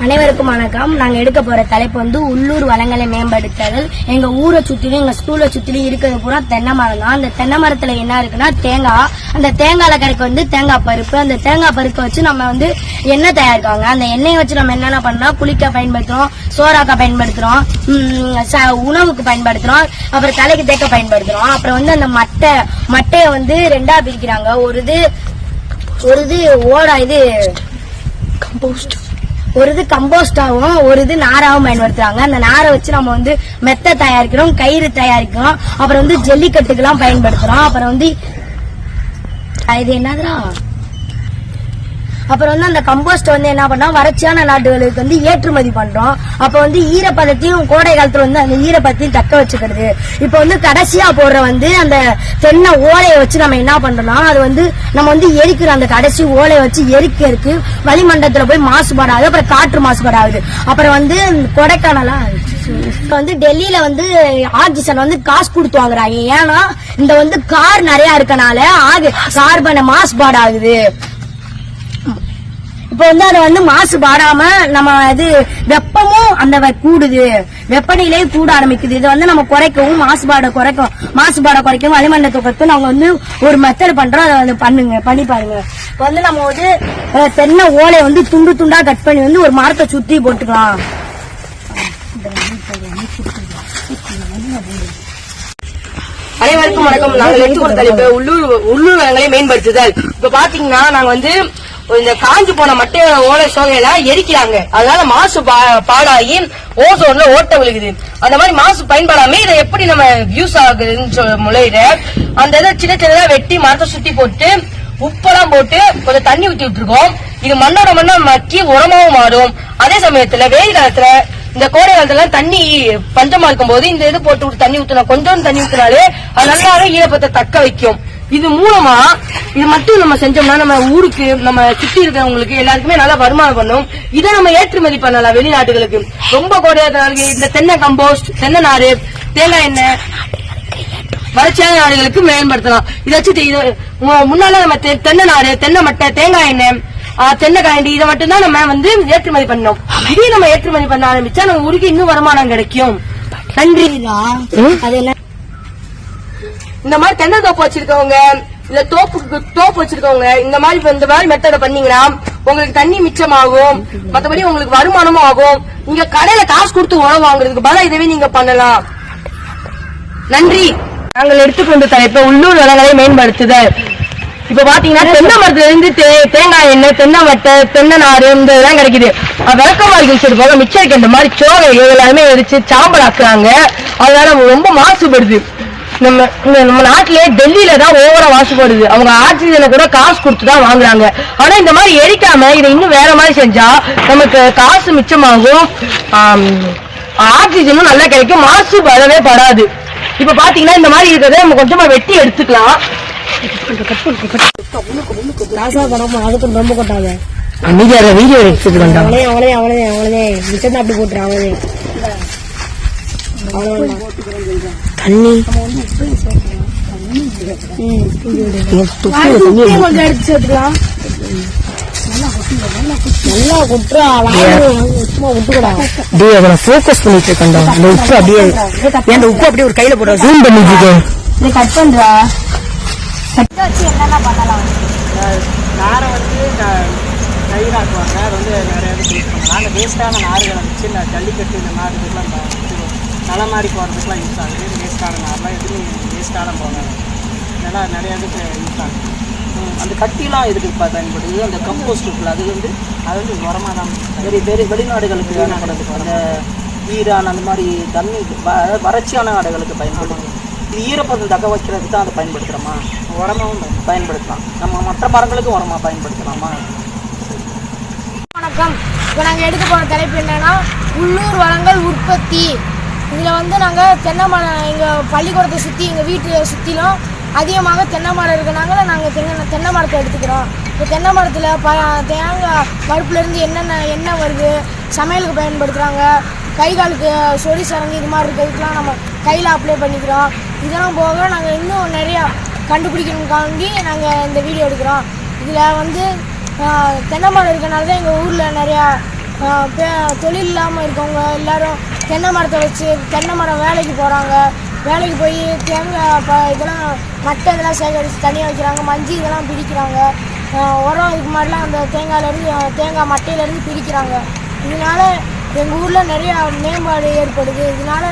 அனைவருக்கும் வணக்கம். நாங்க எடுக்க போற தலைப்பு வந்து உள்ளூர் வளங்களை மேம்படுத்துதல். எங்க ஊரை சுத்திலும் எங்க ஸ்கூலை சுத்திலும் இருக்கிறது பூரா தென்னை மரம் தான். அந்த தென்னை மரத்துல என்ன இருக்குன்னா தேங்காய். அந்த தேங்காயில கிடைக்க வந்து தேங்காய் பருப்பு. அந்த தேங்காய் பருப்பை வச்சு நம்ம வந்து எண்ணெய் தயாரிக்காங்க. அந்த எண்ணெயை வச்சு நம்ம என்னென்ன பண்றோம், குளிக்க பயன்படுத்துறோம், சோறாக்க பயன்படுத்துறோம், உணவுக்கு பயன்படுத்துறோம், அப்புறம் தலைக்கு தேக்க பயன்படுத்துறோம். அப்புறம் வந்து அந்த மட்டையை வந்து ரெண்டா பிரிக்கிறாங்க. ஒரு இது ஓடா இது கம்போஸ்டாவும் ஒரு இது நாராவும் பயன்படுத்துறாங்க. அந்த நாரை வச்சு நம்ம வந்து மெத்த தயாரிக்கிறோம், கயிறு தயாரிக்கிறோம், அப்புறம் வந்து ஜல்லிக்கட்டுக்கெல்லாம் பயன்படுத்துறோம். அப்புறம் வந்து இது என்னதுரா, அப்புறம் வந்து அந்த கம்போஸ்ட் வந்து என்ன பண்ணோம், வறட்சியான நாடுகளுக்கு வந்து ஏற்றுமதி பண்றோம். அப்ப வந்து ஈரப்பதத்தையும் கோடை காலத்துல வந்து அந்த ஈரப்பதத்தையும் தக்க வச்சுக்கிறது. இப்ப வந்து கடைசியா போடுற வந்து அந்த தென்னை ஓலையை வச்சு நம்ம என்ன பண்றோம்னா, அது வந்து நம்ம வந்து எரிக்கிற அந்த கடைசி ஓலையை வச்சு எரிக்கிறதுக்கு வளிமண்டலத்துல போய் மாசுபாடாகுது. அப்புறம் காற்று மாசுபாடாகுது. அப்புறம் வந்து கொடைக்கானலா இப்ப வந்து டெல்லியில வந்து ஆக்சிஜன் வந்து காசு கொடுத்து வாங்குறாங்க. ஏன்னா இந்த வந்து கார் நிறைய இருக்கனால கார்பன் மாசுபாடு ஆகுது. இப்ப வந்து அதை வந்து மாசுபாடாம நம்ம இது வெப்பமும் அந்த கூடுது, வெப்பநிலையும் கூட ஆரம்பிக்குது. இதை வந்து நம்ம குறைக்கவும் மாசுபாடை குறைக்கவும் வளிமண்டலத்தை குறைக்கும் நாங்க வந்து ஒரு மெத்தட் பண்றோம். அதை வந்து பண்ணி பாருங்க. இப்ப வந்து நம்ம வந்து தென்னை ஓலையை வந்து துண்டு துண்டா கட் பண்ணி வந்து ஒரு மரத்தை சுத்தி போட்டுக்கலாம். அனைவருக்கும் வணக்கம். நாங்கள் எடுத்து ஒரு தலைப்பு உள்ளூர் வளங்களை மேம்படுத்துதல். இப்ப பாத்தீங்கன்னா நாங்க வந்து இந்த காஞ்சு போன மட்டையோட ஓலை சோகையில எரிக்கிறாங்க. அதனால மாசு பாடாகி ஓசோன்ல ஓட்ட விழுகுது. அந்த மாதிரி மாசு பயன்பாடாம இதை எப்படி நம்ம யூஸ் ஆகுதுன்னு முறையில அந்த இதை சின்ன சின்னதா வெட்டி மரத்தை சுத்தி போட்டு உப்பெல்லாம் போட்டு கொஞ்சம் தண்ணி ஊத்தி விட்டுருக்கோம். இது மண்ணோட மண்ணா மக்கி உரமாவும் மாறும். அதே சமயத்துல வெயில் காலத்துல இந்த கோடை காலத்துல தண்ணி பஞ்சமா இருக்கும் போது இந்த இது போட்டு தண்ணி ஊத்தினா கொஞ்சம் தண்ணி ஊத்தினாலே அது நல்லாவே ஈரப்பத்தை தக்க வைக்கும். இது மூலமா இது மட்டும் நம்ம செஞ்சோம்னா நம்ம ஊருக்கு நம்ம சுத்தி இருக்கிறவங்களுக்கு எல்லாருக்குமே நல்லா வருமானம் பண்ணும். இதை நம்ம ஏற்றுமதி பண்ணலாம் வெளிநாட்டுகளுக்கு. ரொம்ப கோடையாளர்களுக்கு இந்த தென்னை கம்போஸ்ட், தென்னை நாறு, தேங்காய் எண்ணெய் வறட்சியான நாடுகளுக்கு மேம்படுத்தலாம். இதை வச்சு முன்னால நம்ம தென்னை நாறு, தென்னை மட்டை, தேங்காய் எண்ணெய், தென்னை காண்டி இதை மட்டும்தான் நம்ம வந்து ஏற்றுமதி பண்ணோம். இதையும் நம்ம ஏற்றுமதி பண்ண ஆரம்பிச்சா நம்ம ஊருக்கு இன்னும் வருமானம் கிடைக்கும். நன்றி. இந்த மாதிரி தென்னை தோப்பு வச்சிருக்கவங்க இல்ல தோப்பு வச்சிருக்கவங்க இந்த மாதிரி மெத்தட பண்ணீங்கன்னா உங்களுக்கு தண்ணி மிச்சமாகும். மற்றபடி உங்களுக்கு வருமானமும் ஆகும். நீங்க கடையில காசு கொடுத்து உணவு வாங்குறதுக்கு பதிலா இதவே நீங்க பண்ணலாம். நன்றி. நாங்கள் எடுத்துக்கொண்ட தலைப்பை உள்ளூர் வளங்களை மேம்படுத்துதல். இப்ப பாத்தீங்கன்னா தென்னை மரத்துல இருந்து தேங்காய் எண்ணெய், தென்னை மட்டை, தென்னை நாறு இந்த இதெல்லாம் கிடைக்குது. விளக்கமாரி வச்சுட்டு போக மிச்சம் இருக்க இந்த மாதிரி சோகைகள் எல்லாருமே எரிச்சு சாம்பல் ஆக்குறாங்க. அதனால ரொம்ப மாசுபடுது. நம்ம நாட்டிலேயே டெல்லியில தான் ஓவரா மாசுபடுது. அவங்க ஆக்சிஜனை கூட காசு கொடுத்துதான் வாங்குறாங்க. ஆனா இந்த மாதிரி எரிக்காம இதை இன்னும் வேற மாதிரி செஞ்சா நமக்கு காசு மிச்சமாகும், ஆக்சிஜனும் நல்லா கிடைக்கும், மாசு படவே படாது. இப்ப பாத்தீங்கன்னா இந்த மாதிரி இருக்கிறத நம்ம கொஞ்சமா வெட்டி எடுத்துக்கலாம். ரொம்ப கொட்டாங்க வீடியோ எடுத்துட்டு அப்படி போட்டுறாங்க தண்ணி கொஞ்சம் எடுத்து சேர்த்துக்கலாம். நல்லா குற்றா போக்கஸ் பண்ணிட்டு இருக்கா. இந்த உப்பு அப்படியே அந்த உப்பு அப்படியே ஒரு கையில போடுற ஜூம் பண்ணிட்டு இருக்கேன். கட் பண்றா வச்சு என்னென்ன பண்ணலாம். நாரை வந்து கயிறாக்குவாங்க. அது வந்து நிறைய யூஸ் பண்ணலாம். அந்த வேஸ்டான நார்களை வச்சு இந்த ஜல்லிக்கட்டு இந்த நாடுகள்லாம் தலைமாரி போகிறதுக்குலாம் யூஸ் ஆகுது. வேஸ்டான நார்லாம் எதுவும் வேஸ்டான போனாங்க இதெல்லாம் நிறைய இதுக்கு யூஸ் ஆகுது. அந்த கட்டிலாம் எதுக்கு பயன்படுது. அந்த கம்போஸ்ட் இருக்குல்ல அது வந்து உரமாக தான் வெளிநாடுகளுக்கு பயன்படுது. அந்த ஈரான் அந்த மாதிரி தண்ணி வறட்சியான நாடுகளுக்கு பயன்படுது. இது ஈரப்பதம் தக்க வைக்கிறதுக்கு தான் அதை பயன்படுத்துகிறோமா, உரமாகவும் பயன்படுத்தலாம். நம்ம மற்ற மரங்களுக்கும் உரமாக பயன்படுத்தலாமா. வணக்கம். இப்போ நாங்கள் எடுக்க போகிற தலைப்பு என்னன்னா உள்ளூர் வளங்கள் உற்பத்தி. இதில் வந்து நாங்கள் தென்னை மரம் எங்கள் பள்ளிக்கூடத்தை சுற்றி எங்கள் வீட்டை சுற்றிலும் அதிகமாக தென்னை மரம் இருக்கனால நாங்கள் தென்னை மரத்தை எடுத்துக்கிறோம். இப்போ தென்னை மரத்தில் தேங்காய் பருப்புலேருந்து எண்ணெய் வருது, சமையலுக்கு பயன்படுத்துகிறாங்க. கை காலுக்கு சொறி சரங்கு இது மாதிரி இருக்கிறதுக்கெலாம் நம்ம கையில் அப்ளை பண்ணிக்கிறோம். இதெல்லாம் போக நாங்கள் இன்னும் நிறையா கண்டுபிடிக்கணுக்காண்டி நாங்கள் இந்த வீடியோ எடுக்கிறோம். இதில் வந்து தென்னை மரம் இருக்கனால தான் எங்கள் ஊரில் நிறையா தொழில் இல்லாமல் இருக்கவங்க எல்லாரும் தென்னை மரத்தை வச்சு தென்னை மரம் வேலைக்கு போகிறாங்க. வேலைக்கு போய் தேங்காய் இதெல்லாம் மட்டை இதெல்லாம் சேகரித்து தனியாக வைக்கிறாங்க. மஞ்சி இதெல்லாம் பிரிக்கிறாங்க. உரம் இதுக்கு மாதிரிலாம் அந்த தேங்காய் மட்டையிலேருந்து பிரிக்கிறாங்க. இதனால எங்கள் ஊரில் நிறையா மேம்பாடு ஏற்படுது. இதனால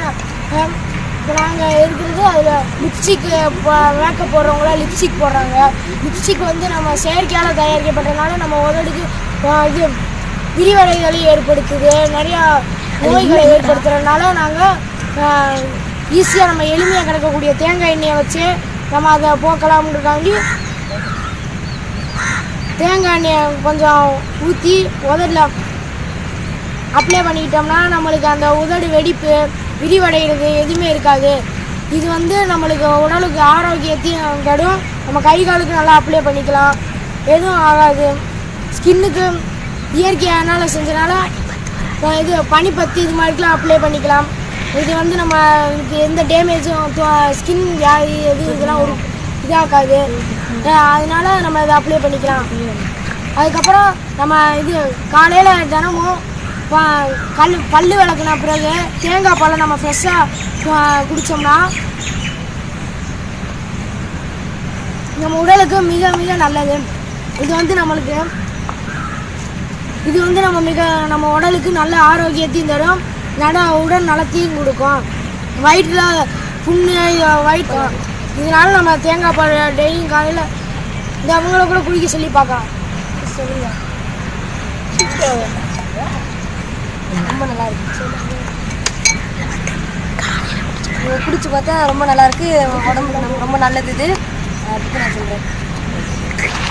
இப்போ நாங்கள் இருக்கிறது அதில் லிப்ஸ்டிக்கு மேக்கப் போடுறவங்களாம் லிப்ஸ்டிக் போடுறாங்க. லிப்ஸ்டிக் வந்து நம்ம செயற்கையால் தயாரிக்கப்பட்டதுனால நம்ம உதடுக்கு இது விரிவடைகளை ஏற்படுத்துது. நிறையா நோய்களை ஏற்படுத்துறதுனால நாங்கள் ஈஸியாக நம்ம எளிமையாக கிடைக்கக்கூடிய தேங்காய் எண்ணெயை வச்சு நம்ம அதை போக்கலாம்ன்றக்காண்டி தேங்காய் எண்ணெயை கொஞ்சம் ஊற்றி உதடில் அப்ளை பண்ணிக்கிட்டோம்னா நம்மளுக்கு அந்த உதடு வெடிப்பு விரிவடைகிறது எதுவுமே இருக்காது. இது வந்து நம்மளுக்கு உடலுக்கு ஆரோக்கியத்தையும் தரும். நம்ம கை காலுக்கு நல்லா அப்ளை பண்ணிக்கலாம், எதுவும் ஆகாது. ஸ்கின்னுக்கு இயற்கையானால செஞ்சனால இது பனிப்பத்தி இது மாதிரிலாம் அப்ளை பண்ணிக்கலாம். இது வந்து நம்மளுக்கு எந்த டேமேஜும் ஸ்கின் வியாதி இதெல்லாம் ஒரு இதாகாது. அதனால நம்ம இதை அப்ளை பண்ணிக்கலாம். அதுக்கப்புறம் நம்ம இது காலையில் தினமும் பல்லு விளக்குன பிறகு தேங்காய் பாலை நம்ம ஃப்ரெஷ்ஷாக குடித்தோம்னா நம்ம உடலுக்கு மிக மிக நல்லது. இது வந்து நம்ம உடலுக்கு நல்ல ஆரோக்கியத்தையும் தரும், உடல் நலத்தையும் கொடுக்கும். வயிற்றில் புண்ணு இதனால நம்ம தேங்காய் பால் டெய்லியும் காலையில் இந்த அவங்கள கூட குடிக்க சொல்லி பார்க்கலாம். சொல்லுங்க, ரொம்ப நல்லா இருக்கு. குடிச்சு பார்த்தா ரொம்ப நல்லா இருக்கு, உடம்புக்கு ரொம்ப நல்லது. இது அதுக்கு நான் சொல்றேன்.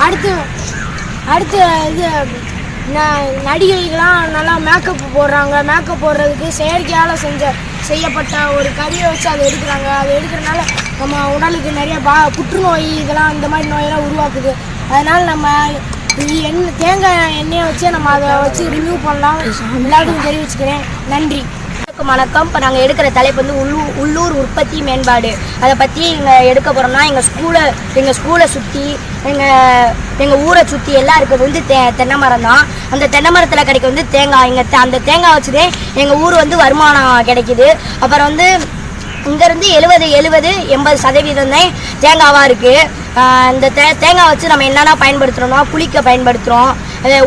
அடுத்து இது நடிகைகள்லாம் நல்லா மேக்கப் போடுறாங்க. மேக்கப் போடுறதுக்கு செயற்கையால் செய்யப்பட்ட ஒரு கறியை வச்சு அதை எடுக்கிறாங்க. அதை எடுக்கிறதுனால நம்ம உடலுக்கு நிறைய புற்றுநோய் இதெல்லாம் இந்த மாதிரி நோயெல்லாம் உருவாக்குது. அதனால் நம்ம தேங்காய் எண்ணெயை வச்சு நம்ம அதை வச்சு ரிமூவ் பண்ணலாம். எல்லாருக்கும் தெரிவிச்சுக்கிறேன். நன்றி. வணக்கம். இப்போ நாங்கள் எடுக்கிற தலைப்பு வந்து உள்ளூர் உற்பத்தி மேம்பாடு. அதை பற்றி எடுக்க போகிறோம்னா எங்கள் ஸ்கூலை சுற்றி எங்கள் ஊரை சுற்றி எல்லாம் இருக்கிறது வந்து தென்னை மரம் தான். அந்த தென்னை மரத்தில் கிடைக்க வந்து தேங்காய். அந்த தேங்காய் வச்சுதே எங்கள் ஊர் வந்து வருமானம் கிடைக்கிது. அப்புறம் வந்து இங்கேருந்து 70-80% தான் தேங்காவாக இருக்குது. இந்த தேங்காய் வச்சு நம்ம என்னென்ன பயன்படுத்துகிறோம்னா குளிக்க பயன்படுத்துகிறோம்,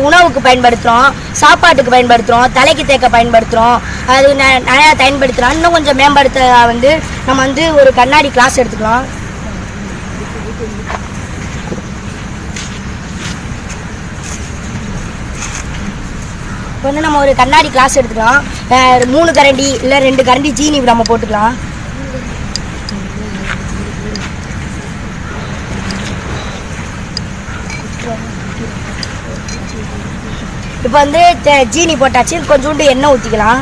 உணவுக்கு பயன்படுத்துகிறோம், சாப்பாட்டுக்கு பயன்படுத்துகிறோம், தலைக்கு தேக்க பயன்படுத்துகிறோம். அது நிறையா பயன்படுத்துகிறோம். இன்னும் கொஞ்சம் மேம்படுத்த வந்து நம்ம வந்து ஒரு கண்ணாடி கிளாஸ் எடுத்துக்கலாம். இப்போ வந்து நம்ம ஒரு கண்ணாடி கிளாஸ் எடுத்துக்கலாம். 3 கரண்டி இல்லை 2 கரண்டி ஜீனி நம்ம போட்டுக்கலாம். இப்போ வந்து ஜீனி போட்டாச்சு, கொஞ்சோண்டு எண்ணெய் ஊற்றிக்கலாம்.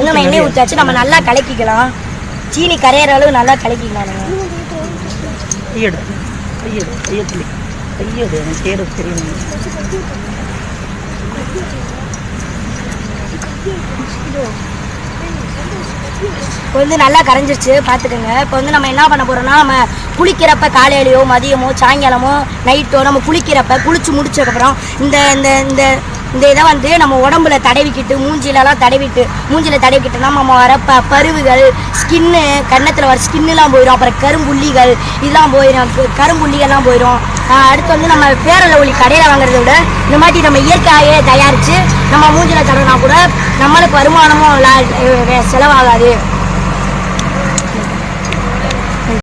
நம்ம எண்ணெய் ஊற்றாச்சு, நம்ம நல்லா கலக்கிக்கலாம். சீனி கரையிற அளவு நல்லா கலக்கிக்கலாம். இப்போ வந்து நல்லா கரைஞ்சிருச்சு, பார்த்துக்கோங்க. இப்போ வந்து நம்ம என்ன பண்ண போகிறோம்னா, நம்ம குளிக்கிறப்ப காலையிலையோ மதியமோ சாயங்காலமோ நைட்டோ நம்ம குளிச்சு முடிச்சதுக்கப்புறம் இந்த இதை வந்து நம்ம உடம்புல தடவிக்கிட்டு மூஞ்சிலலாம் தடவிக்கிட்டோம்னா நம்ம வர பருவுகள் ஸ்கின்னு கன்னத்தில் வர ஸ்கின்னுலாம் போயிடும். அப்புறம் கரும்புள்ளிகள்லாம் போயிடும். அடுத்து வந்து நம்ம பேரல ஒளி கடையில் வாங்குறத விட இந்த மாதிரி நம்ம இயற்கையாகவே தயாரித்து நம்ம மூஞ்சில தடவினா கூட நம்மளுக்கு வருமானமும் செலவாகாது.